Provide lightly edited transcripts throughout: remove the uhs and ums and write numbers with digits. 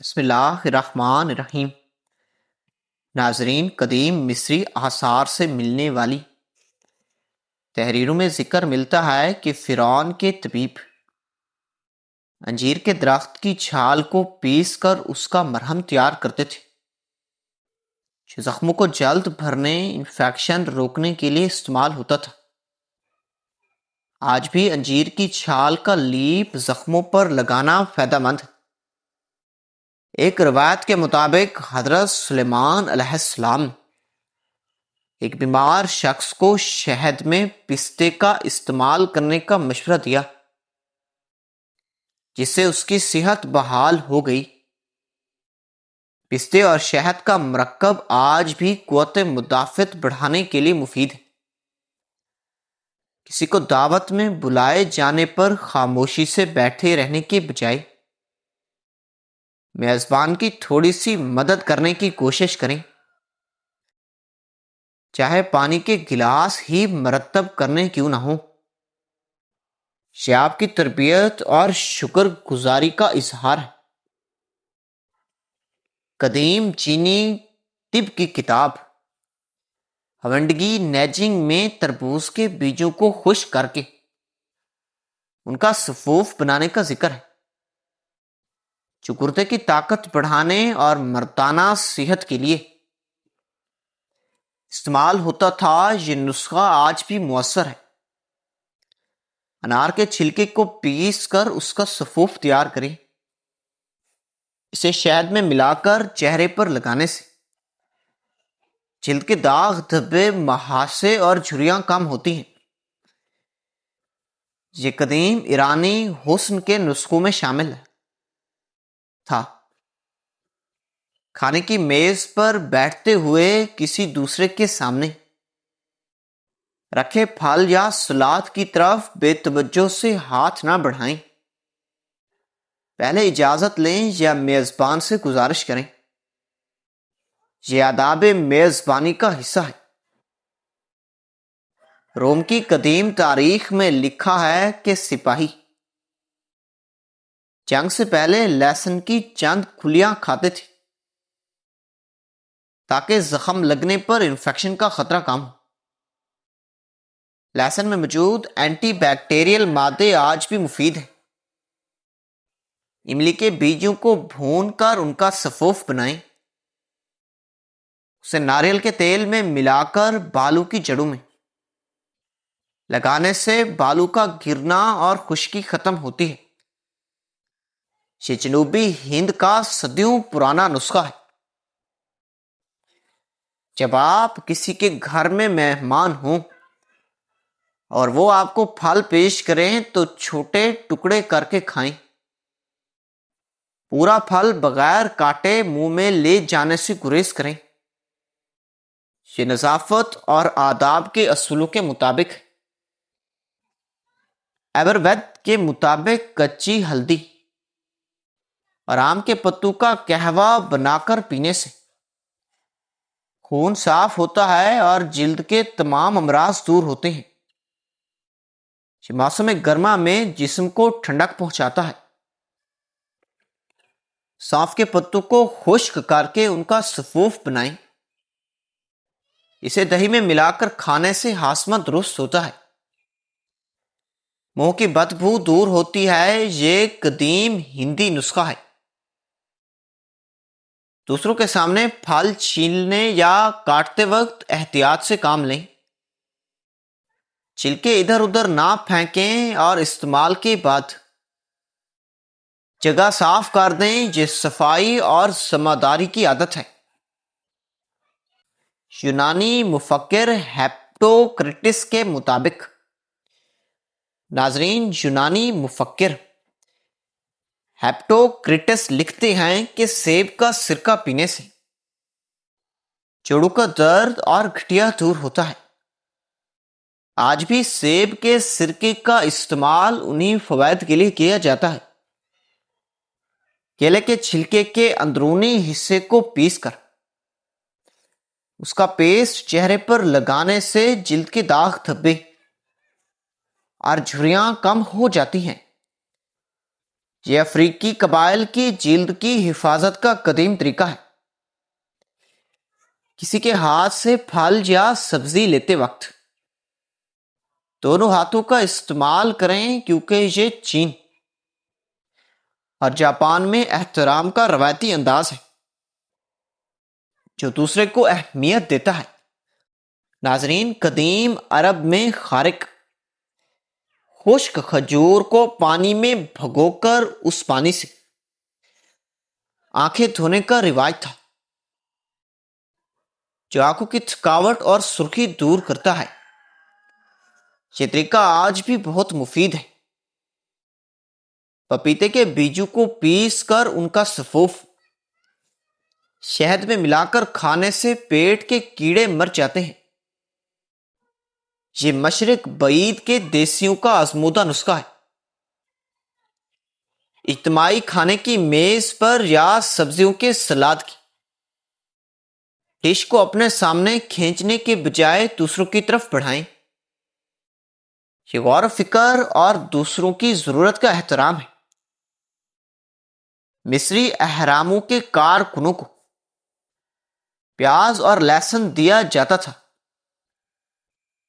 بسم اللہ الرحمن الرحیم۔ ناظرین، قدیم مصری آثار سے ملنے والی تحریروں میں ذکر ملتا ہے کہ فرعون کے طبیب انجیر کے درخت کی چھال کو پیس کر اس کا مرہم تیار کرتے تھے جو زخموں کو جلد بھرنے، انفیکشن روکنے کے لیے استعمال ہوتا تھا۔ آج بھی انجیر کی چھال کا لیپ زخموں پر لگانا فائدہ مند ہے۔ ایک روایت کے مطابق حضرت سلیمان علیہ السلام نے ایک بیمار شخص کو شہد میں پستے کا استعمال کرنے کا مشورہ دیا جس سے اس کی صحت بحال ہو گئی۔ پستے اور شہد کا مرکب آج بھی قوت مدافعت بڑھانے کے لیے مفید ہے۔ کسی کو دعوت میں بلائے جانے پر خاموشی سے بیٹھے رہنے کے بجائے میزبان کی تھوڑی سی مدد کرنے کی کوشش کریں، چاہے پانی کے گلاس ہی مرتب کرنے کیوں نہ ہو۔ یہ آپ کی تربیت اور شکر گزاری کا اظہار ہے۔ قدیم چینی طب کی کتاب ہونڈگی نیجنگ میں تربوز کے بیجوں کو خشک کر کے ان کا سفوف بنانے کا ذکر ہے جو گردے کی طاقت بڑھانے اور مردانہ صحت کے لیے استعمال ہوتا تھا۔ یہ نسخہ آج بھی مؤثر ہے۔ انار کے چھلکے کو پیس کر اس کا سفوف تیار کریں۔ اسے شہد میں ملا کر چہرے پر لگانے سے جلد کے داغ، دھبے، مہاسے اور جھریاں کم ہوتی ہیں۔ یہ قدیم ایرانی حسن کے نسخوں میں شامل تھا۔ کھانے کی میز پر بیٹھتے ہوئے کسی دوسرے کے سامنے رکھے پھل یا سلاد کی طرف بے توجہ سے ہاتھ نہ بڑھائیں۔ پہلے اجازت لیں یا میزبان سے گزارش کریں۔ یہ آداب میزبانی کا حصہ ہے۔ روم کی قدیم تاریخ میں لکھا ہے کہ سپاہی جنگ سے پہلے لہسن کی چند کھلیاں کھاتے تھے تاکہ زخم لگنے پر انفیکشن کا خطرہ کم ہو۔ لہسن میں موجود اینٹی بیکٹیریل مادے آج بھی مفید ہیں۔ املی کے بیجوں کو بھون کر ان کا سفوف بنائیں۔ اسے ناریل کے تیل میں ملا کر بالوں کی جڑوں میں لگانے سے بالوں کا گرنا اور خشکی ختم ہوتی ہے۔ یہ جنوبی ہند کا صدیوں پرانا نسخہ ہے۔ جب آپ کسی کے گھر میں مہمان ہوں اور وہ آپ کو پھل پیش کریں تو چھوٹے ٹکڑے کر کے کھائیں۔ پورا پھل بغیر کاٹے منہ میں لے جانے سے گریز کریں۔ یہ نظافت اور آداب کے اصولوں کے مطابق ہے۔ ایورود کے مطابق کچی ہلدی اور آم کے پتوں کا قہوہ بنا کر پینے سے خون صاف ہوتا ہے اور جلد کے تمام امراض دور ہوتے ہیں۔ یہ موسم گرما میں جسم کو ٹھنڈک پہنچاتا ہے۔ سونف کے پتوں کو خشک کر کے ان کا سفوف بنائیں۔ اسے دہی میں ملا کر کھانے سے ہاضمہ درست ہوتا ہے۔ منہ کی بدبو دور ہوتی ہے۔ یہ قدیم ہندی نسخہ ہے۔ دوسروں کے سامنے پھل چھیلنے یا کاٹتے وقت احتیاط سے کام لیں۔ چھلکے ادھر ادھر نہ پھینکیں اور استعمال کے بعد جگہ صاف کر دیں۔ یہ صفائی اور ذمہ کی عادت ہے۔ یونانی مفکر ہیپٹوکریٹس کے مطابق، ناظرین، یونانی مفکر ہیپٹوکریٹس لکھتے ہیں کہ سیب کا سرکہ پینے سے جوڑوں کا درد اور گٹھیا دور ہوتا ہے۔ آج بھی سیب کے سرکے کا استعمال انہی فوائد کے لیے کیا جاتا ہے۔ کیلے کے چھلکے کے اندرونی حصے کو پیس کر اس کا پیسٹ چہرے پر لگانے سے جلد کے داغ، دھبے اور جھریاں کم ہو جاتی ہیں۔ یہ افریقی قبائل کی جلد کی حفاظت کا قدیم طریقہ ہے۔ کسی کے ہاتھ سے پھل یا سبزی لیتے وقت دونوں ہاتھوں کا استعمال کریں، کیونکہ یہ چین اور جاپان میں احترام کا روایتی انداز ہے جو دوسرے کو اہمیت دیتا ہے۔ ناظرین، قدیم عرب میں خارق خشک کھجور کو پانی میں بھگو کر اس پانی سے آنکھیں دھونے کا روایت تھا، جو آنکھوں کی تھکاوٹ اور سرخی دور کرتا ہے۔ یہ طریقہ آج بھی بہت مفید ہے۔ پپیتے کے بیجوں کو پیس کر ان کا سفوف شہد میں ملا کر کھانے سے پیٹ کے کیڑے مر جاتے ہیں۔ یہ مشرق بعید کے دیسیوں کا آزمودہ نسخہ ہے۔ اجتماعی کھانے کی میز پر یا سبزیوں کے سلاد کی ڈش کو اپنے سامنے کھینچنے کے بجائے دوسروں کی طرف بڑھائیں۔ یہ غور و فکر اور دوسروں کی ضرورت کا احترام ہے۔ مصری اہراموں کے کارکنوں کو پیاز اور لہسن دیا جاتا تھا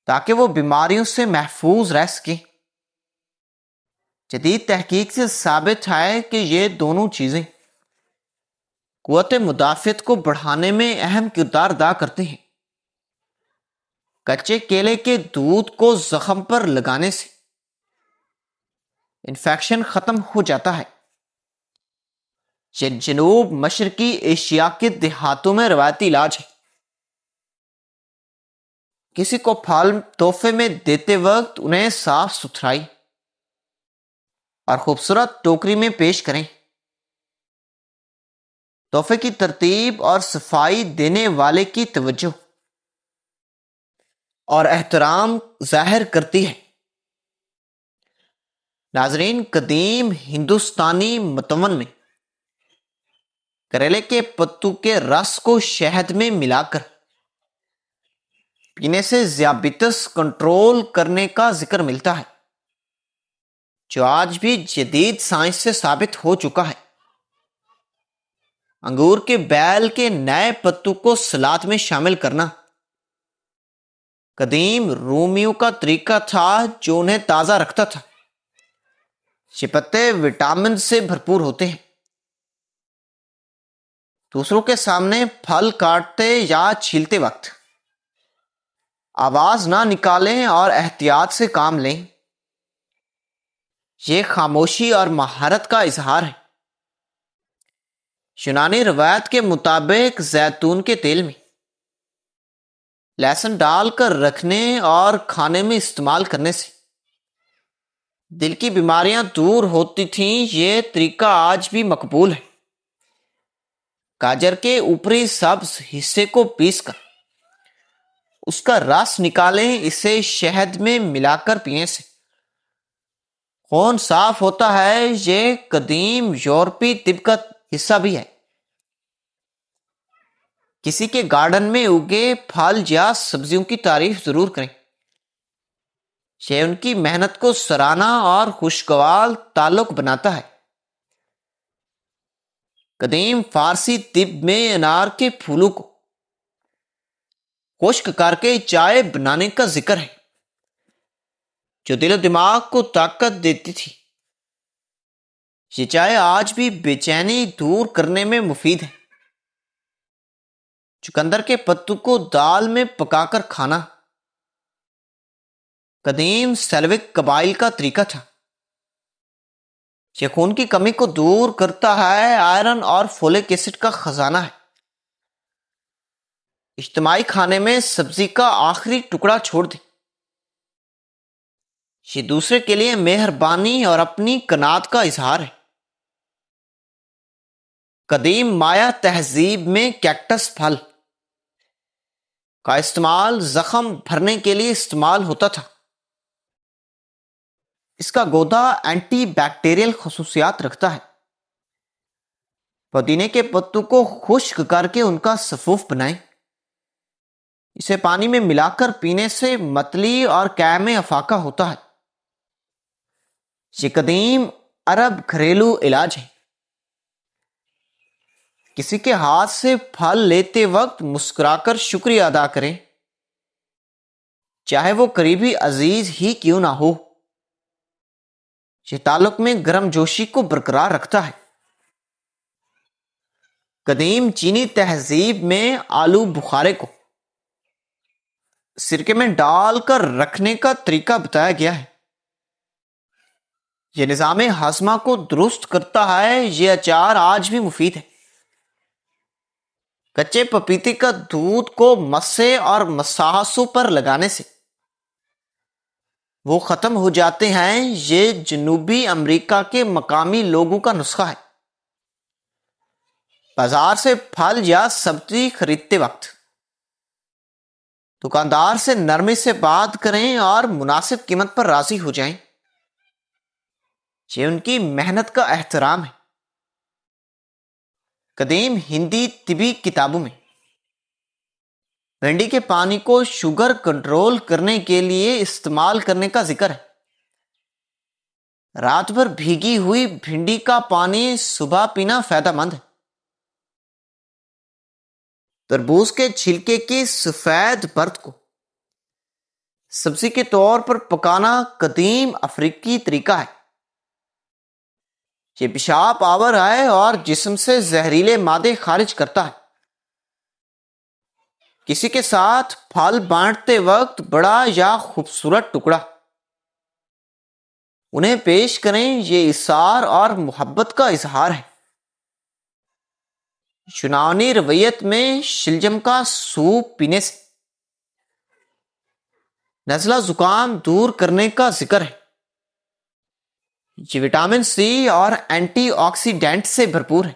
تاکہ وہ بیماریوں سے محفوظ رہ سکیں۔ جدید تحقیق سے ثابت ہے کہ یہ دونوں چیزیں قوت مدافعت کو بڑھانے میں اہم کردار ادا کرتے ہیں۔ کچے کیلے کے دودھ کو زخم پر لگانے سے انفیکشن ختم ہو جاتا ہے۔ یہ جنوب مشرقی ایشیا کے دیہاتوں میں روایتی علاج ہے۔ کسی کو پھل تحفے میں دیتے وقت انہیں صاف ستھرائی اور خوبصورت ٹوکری میں پیش کریں۔ تحفے کی ترتیب اور صفائی دینے والے کی توجہ اور احترام ظاہر کرتی ہے۔ ناظرین، قدیم ہندوستانی متون میں کریلے کے پتوں کے رس کو شہد میں ملا کر پینے سے ذیابیطس کنٹرول کرنے کا ذکر ملتا ہے، جو آج بھی جدید سائنس سے ثابت ہو چکا ہے۔ انگور کے بیل کے نئے پتوں کو سلاد میں شامل کرنا قدیم رومیوں کا طریقہ تھا جو انہیں تازہ رکھتا تھا۔ یہ پتے وٹامن سے بھرپور ہوتے ہیں۔ دوسروں کے سامنے پھل کاٹتے یا چھیلتے وقت آواز نہ نکالیں اور احتیاط سے کام لیں۔ یہ خاموشی اور مہارت کا اظہار ہے۔ یونانی روایت کے مطابق زیتون کے تیل میں لہسن ڈال کر رکھنے اور کھانے میں استعمال کرنے سے دل کی بیماریاں دور ہوتی تھیں۔ یہ طریقہ آج بھی مقبول ہے۔ گاجر کے اوپری سبز حصے کو پیس کر اس کا رس نکالیں، اسے شہد میں ملا کر پینے سے خون صاف ہوتا ہے۔ یہ قدیم یورپی طب کا حصہ بھی ہے۔ کسی کے گارڈن میں اگے پھل یا سبزیوں کی تعریف ضرور کریں۔ یہ ان کی محنت کو سراہنا اور خوشگوار تعلق بناتا ہے۔ قدیم فارسی طب میں انار کے پھولوں کو خشک کر کے چائے بنانے کا ذکر ہے، جو دل و دماغ کو طاقت دیتی تھی۔ یہ چائے آج بھی بے چینی دور کرنے میں مفید ہے۔ چقندر کے پتوں کو دال میں پکا کر کھانا قدیم سیلوک قبائل کا طریقہ تھا۔ یہ خون کی کمی کو دور کرتا ہے، آئرن اور فولک ایسڈ کا خزانہ ہے۔ اجتماعی کھانے میں سبزی کا آخری ٹکڑا چھوڑ دیں۔ یہ دوسرے کے لیے مہربانی اور اپنی قناعت کا اظہار ہے۔ قدیم مایا تہذیب میں کیکٹس پھل کا استعمال زخم بھرنے کے لیے استعمال ہوتا تھا۔ اس کا گودا اینٹی بیکٹیریل خصوصیات رکھتا ہے۔ پودینے کے پتوں کو خشک کر کے ان کا سفوف بنائیں۔ اسے پانی میں ملا کر پینے سے متلی اور قیم افاقہ ہوتا ہے۔ یہ قدیم ارب گھریلو علاج ہیں۔ کسی کے ہاتھ سے پھل لیتے وقت مسکرا کر شکریہ ادا کریں، چاہے وہ قریبی عزیز ہی کیوں نہ ہو۔ یہ تعلق میں گرم جوشی کو برقرار رکھتا ہے۔ قدیم چینی تہذیب میں آلو بخارے کو سرکے میں ڈال کر رکھنے کا طریقہ بتایا گیا ہے۔ یہ نظام ہاضمہ کو درست کرتا ہے۔ یہ اچار آج بھی مفید ہے۔ کچے پپیتے کا دودھ کو مسے اور مساحسوں پر لگانے سے وہ ختم ہو جاتے ہیں۔ یہ جنوبی امریکہ کے مقامی لوگوں کا نسخہ ہے۔ بازار سے پھل یا سبزی خریدتے وقت دکاندار سے نرمی سے بات کریں اور مناسب قیمت پر راضی ہو جائیں۔ یہ ان کی محنت کا احترام ہے۔ قدیم ہندی طبی کتابوں میں بھنڈی کے پانی کو شوگر کنٹرول کرنے کے لیے استعمال کرنے کا ذکر ہے۔ رات بھر بھیگی ہوئی بھنڈی کا پانی صبح پینا فائدہ مند ہے۔ تربوز کے چھلکے کی سفید پرت کو سبزی کے طور پر پکانا قدیم افریقی طریقہ ہے۔ یہ پیشاب آور ہے اور جسم سے زہریلے مادے خارج کرتا ہے۔ کسی کے ساتھ پھل بانٹتے وقت بڑا یا خوبصورت ٹکڑا انہیں پیش کریں۔ یہ ایثار اور محبت کا اظہار ہے۔ یونانی روایت میں شلجم کا سوپ پینے سے نزلہ زکام دور کرنے کا ذکر ہے۔ یہ وٹامن سی اور اینٹی آکسیڈنٹ سے بھرپور ہے۔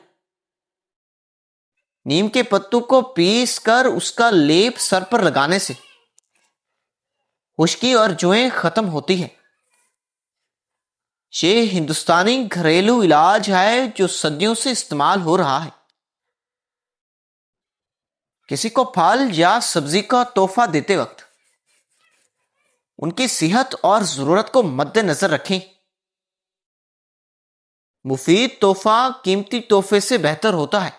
نیم کے پتوں کو پیس کر اس کا لیپ سر پر لگانے سے خشکی اور جوئیں ختم ہوتی ہے۔ یہ ہندوستانی گھریلو علاج ہے جو صدیوں سے استعمال ہو رہا ہے۔ کسی کو پھل یا سبزی کا تحفہ دیتے وقت ان کی صحت اور ضرورت کو مد نظر رکھیں۔ مفید تحفہ قیمتی تحفے سے بہتر ہوتا ہے۔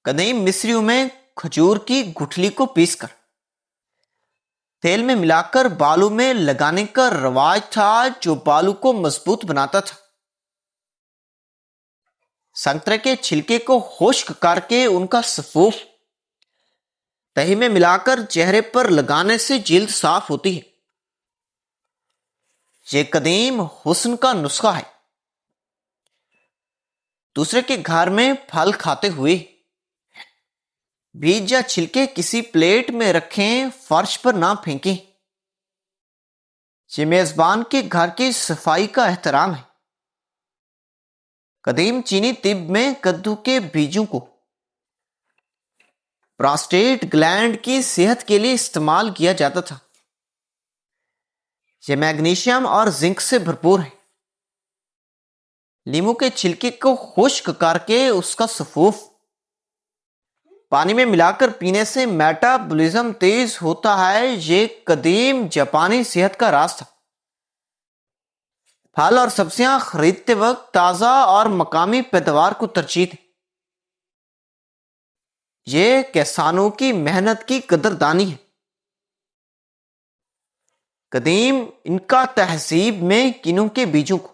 قدیم مصریوں میں کھجور کی گٹھلی کو پیس کر تیل میں ملا کر بالوں میں لگانے کا رواج تھا جو بالوں کو مضبوط بناتا تھا۔ سنترے کے چھلکے کو خشک کر کے ان کا سفوف دہی میں ملا کر چہرے پر لگانے سے جلد صاف ہوتی ہے۔ یہ قدیم حسن کا نسخہ ہے۔ دوسرے کے گھر میں پھل کھاتے ہوئے بیج یا چھلکے کسی پلیٹ میں رکھیں، فرش پر نہ پھینکیں۔ یہ میزبان کے گھر کی صفائی کا احترام ہے۔ قدیم چینی طب میں کدو کے بیجوں کو پراسٹیٹ گلینڈ کی صحت کے لیے استعمال کیا جاتا تھا۔ یہ میگنیشیم اور زنک سے بھرپور ہے۔ لیموں کے چھلکے کو خشک کر کے اس کا سفوف پانی میں ملا کر پینے سے میٹابولزم تیز ہوتا ہے۔ یہ قدیم جاپانی صحت کا راز تھا۔ پھل اور سبزیاں خریدتے وقت تازہ اور مقامی پیداوار کو ترجیح دیں۔ یہ کسانوں کی محنت کی قدردانی ہے۔ قدیم انکا تہذیب میں کینو کے بیجوں کو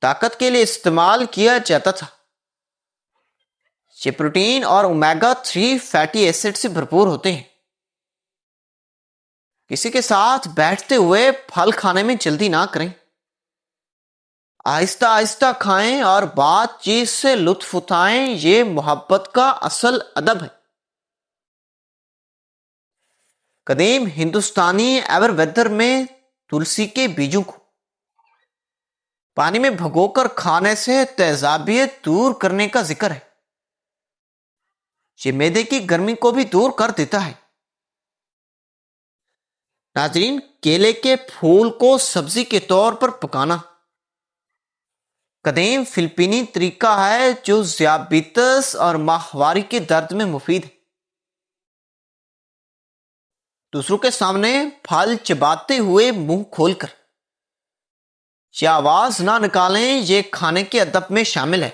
طاقت کے لیے استعمال کیا جاتا تھا۔ یہ پروٹین اور اومیگا 3 فیٹی ایسڈ سے بھرپور ہوتے ہیں۔ کسی کے ساتھ بیٹھتے ہوئے پھل کھانے میں جلدی نہ کریں۔ آہستہ آہستہ کھائیں اور بات چیت سے لطف اٹھائیں۔ یہ محبت کا اصل ادب ہے۔ قدیم ہندوستانی ایور ویدر میں تلسی کے بیجوں کو پانی میں بھگو کر کھانے سے تیزابیت دور کرنے کا ذکر ہے۔ یہ معدے کی گرمی کو بھی دور کر دیتا ہے۔ ناظرین، کیلے کے پھول کو سبزی کے طور پر پکانا قدیم فلپینی طریقہ ہے جو ذیابیطس اور ماہواری کے درد میں مفید ہے۔ دوسروں کے سامنے پھل چباتے ہوئے منہ کھول کر یہ آواز نہ نکالیں، یہ کھانے کے ادب میں شامل ہے۔